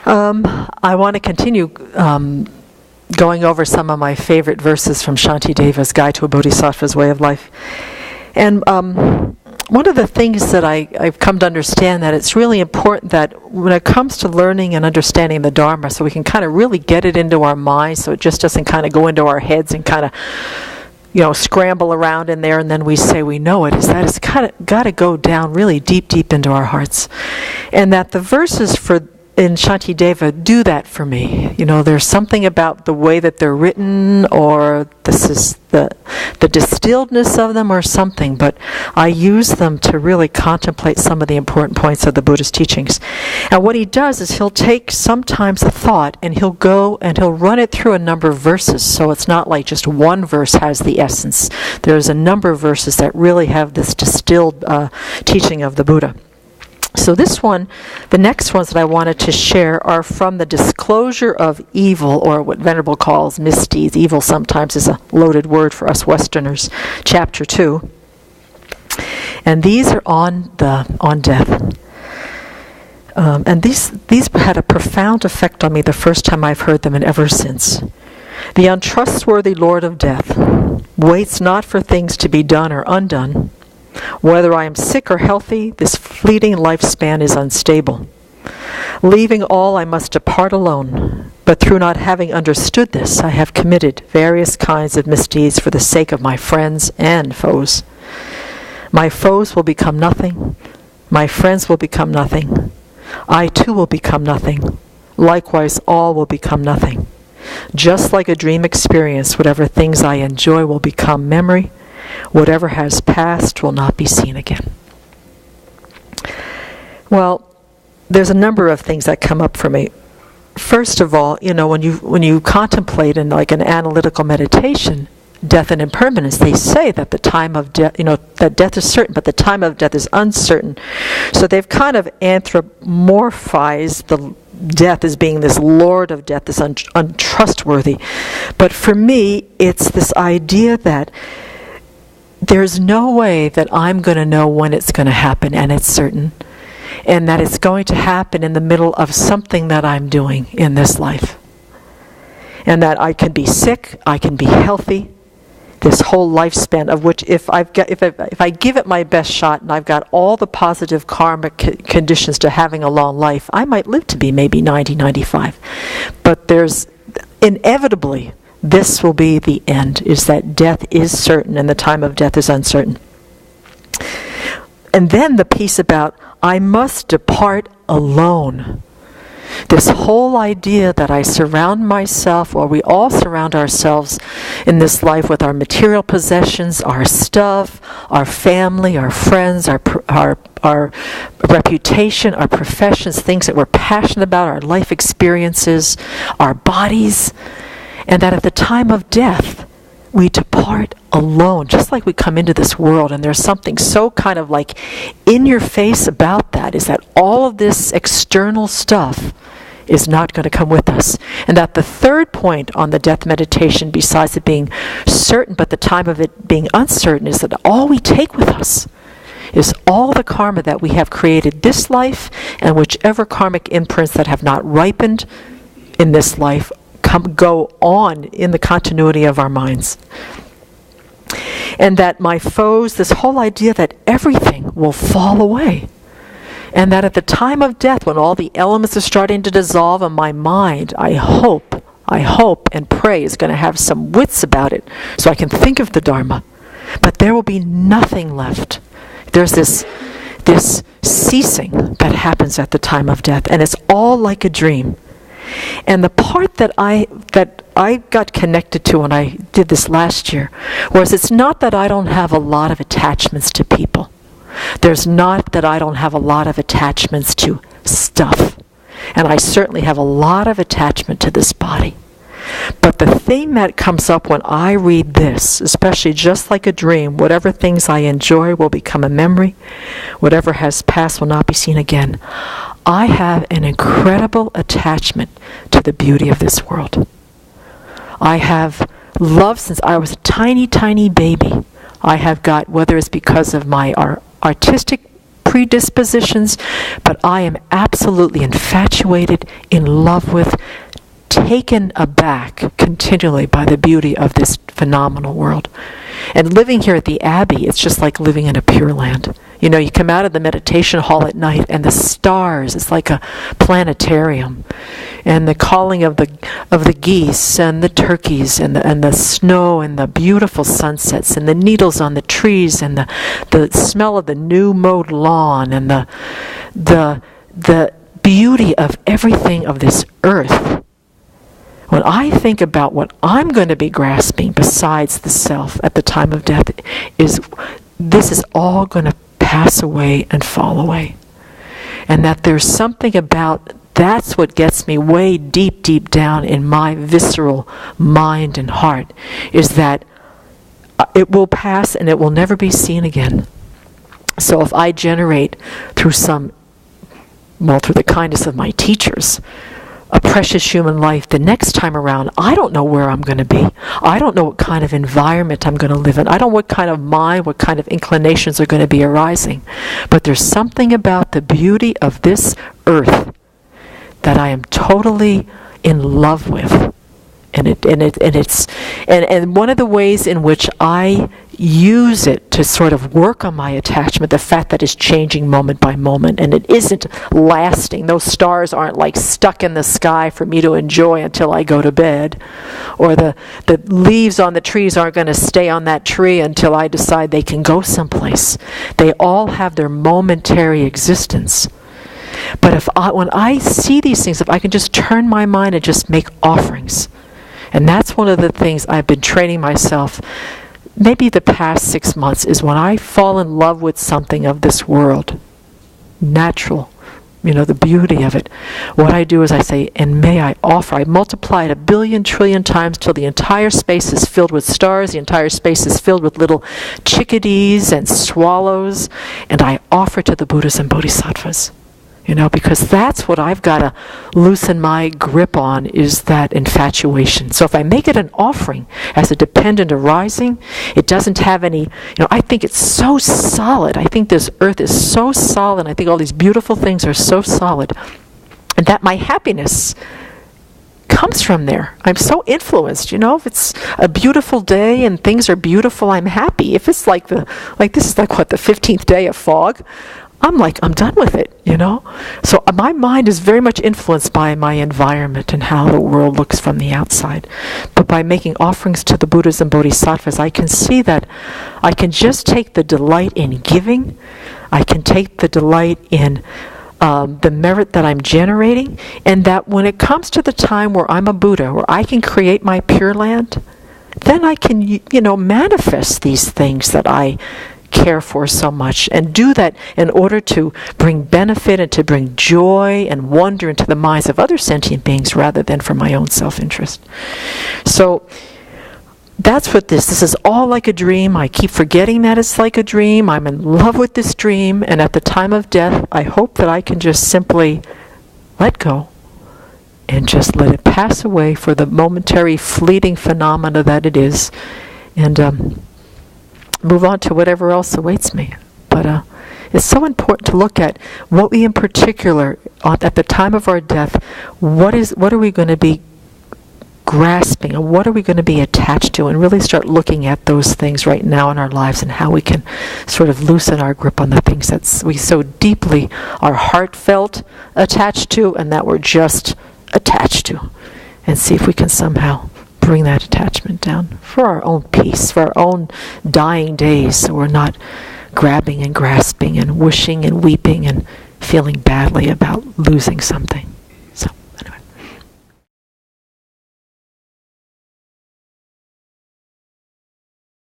I want to continue going over some of my favorite verses from Shantideva's Guide to a Bodhisattva's Way of Life. And one of the things that I've come to understand, that it's really important that when it comes to learning and understanding the Dharma, so we can kind of really get it into our minds, so it just doesn't kind of go into our heads and kind of, scramble around in there and then we say we know it, is that it's kind of got to go down really deep, deep into our hearts. And that the verses in Shantideva do that for me. There's something about the way that they're written, or this is the distilledness of them or something, but I use them to really contemplate some of the important points of the Buddha's teachings. And what he does is he'll take sometimes a thought and he'll go and he'll run it through a number of verses, so it's not like just one verse has the essence. There's a number of verses that really have this distilled teaching of the Buddha. So the next ones that I wanted to share are from the Disclosure of Evil, or what Venerable calls misdeeds. Evil sometimes is a loaded word for us Westerners. Chapter 2. And these are on death. And these had a profound effect on me the first time I've heard them, and ever since. The untrustworthy Lord of Death waits not for things to be done or undone. Whether I am sick or healthy, this fleeting lifespan is unstable. Leaving all, I must depart alone. But through not having understood this, I have committed various kinds of misdeeds for the sake of my friends and foes. My foes will become nothing. My friends will become nothing. I too will become nothing. Likewise, all will become nothing. Just like a dream experience, whatever things I enjoy will become memory. Whatever has passed will not be seen again. Well, there's a number of things that come up for me. First of all, when you contemplate in like an analytical meditation, death and impermanence, they say that the time of death, that death is certain, but the time of death is uncertain. So they've kind of anthropomorphized the death as being this lord of death, this untrustworthy. But for me, it's this idea that there's no way that I'm going to know when it's going to happen, and it's certain. And that it's going to happen in the middle of something that I'm doing in this life. And that I can be sick, I can be healthy, this whole lifespan of which if I give it my best shot and I've got all the positive karmic conditions to having a long life, I might live to be maybe 90, 95. But there's inevitably, this will be the end, is that death is certain and the time of death is uncertain. And then the piece about, I must depart alone. This whole idea that I surround myself, or we all surround ourselves in this life with our material possessions, our stuff, our family, our friends, our reputation, our professions, things that we're passionate about, our life experiences, our bodies, and that at the time of death, we depart alone, just like we come into this world. And there's something so kind of like in your face about that, is that all of this external stuff is not going to come with us. And that the third point on the death meditation, besides it being certain, but the time of it being uncertain, is that all we take with us is all the karma that we have created this life, and whichever karmic imprints that have not ripened in this life go on in the continuity of our minds. And that my foes, this whole idea that everything will fall away. And that at the time of death, when all the elements are starting to dissolve in my mind, I hope and pray is going to have some wits about it so I can think of the Dharma. But there will be nothing left. There's this ceasing that happens at the time of death, and it's all like a dream. And the part that I got connected to when I did this last year was, it's not that I don't have a lot of attachments to people. There's not that I don't have a lot of attachments to stuff. And I certainly have a lot of attachment to this body. But the thing that comes up when I read this, especially just like a dream, whatever things I enjoy will become a memory. Whatever has passed will not be seen again. I have an incredible attachment to the beauty of this world. I have loved since I was a tiny, tiny baby. I have got, whether it's because of my artistic predispositions, but I am absolutely infatuated, in love with, taken aback continually by the beauty of this phenomenal world. And living here at the Abbey, it's just like living in a Pure Land. You know, you come out of the meditation hall at night and the stars, it's like a planetarium. And the calling of the geese and the turkeys and the snow and the beautiful sunsets and the needles on the trees and the smell of the new mowed lawn and the beauty of everything of this earth. When I think about what I'm going to be grasping besides the self at the time of death, this is all going to pass away and fall away. And that there's something about, that's what gets me way deep, deep down in my visceral mind and heart, is that it will pass and it will never be seen again. So if I generate through the kindness of my teachers, a precious human life, the next time around, I don't know where I'm going to be. I don't know what kind of environment I'm going to live in. I don't know what kind of mind, what kind of inclinations are going to be arising. But there's something about the beauty of this earth that I am totally in love with. And one of the ways in which I use it to sort of work on my attachment, the fact that it's changing moment by moment and it isn't lasting. Those stars aren't like stuck in the sky for me to enjoy until I go to bed. Or the leaves on the trees aren't going to stay on that tree until I decide they can go someplace. They all have their momentary existence. But when I see these things, if I can just turn my mind and just make offerings. And that's one of the things I've been training myself, maybe the past 6 months, is when I fall in love with something of this world, natural, the beauty of it. What I do is I say, and may I offer, I multiply it 1 billion trillion times till the entire space is filled with stars, the entire space is filled with little chickadees and swallows, and I offer to the Buddhas and Bodhisattvas. Because that's what I've got to loosen my grip on, is that infatuation. So if I make it an offering as a dependent arising, it doesn't have any, I think it's so solid. I think this earth is so solid. I think all these beautiful things are so solid. And that my happiness comes from there. I'm so influenced, if it's a beautiful day and things are beautiful, I'm happy. If it's like this is like the 15th day of fog, I'm done with it, So my mind is very much influenced by my environment and how the world looks from the outside. But by making offerings to the Buddhas and Bodhisattvas, I can see that I can just take the delight in giving. I can take the delight in the merit that I'm generating. And that when it comes to the time where I'm a Buddha, where I can create my Pure Land, then I can, manifest these things that I care for so much, and do that in order to bring benefit and to bring joy and wonder into the minds of other sentient beings rather than for my own self-interest. So that's what this is all like a dream. I keep forgetting that it's like a dream. I'm in love with this dream, and at the time of death, I hope that I can just simply let go and just let it pass away for the momentary fleeting phenomena that it is, and move on to whatever else awaits me. But it's so important to look at what we in particular, at the time of our death, what are we going to be grasping, and what are we going to be attached to, and really start looking at those things right now in our lives and how we can sort of loosen our grip on the things that we so deeply are heartfelt attached to and that we're just attached to, and see if we can somehow bring that attachment down for our own peace, for our own dying days, so we're not grabbing and grasping and wishing and weeping and feeling badly about losing something.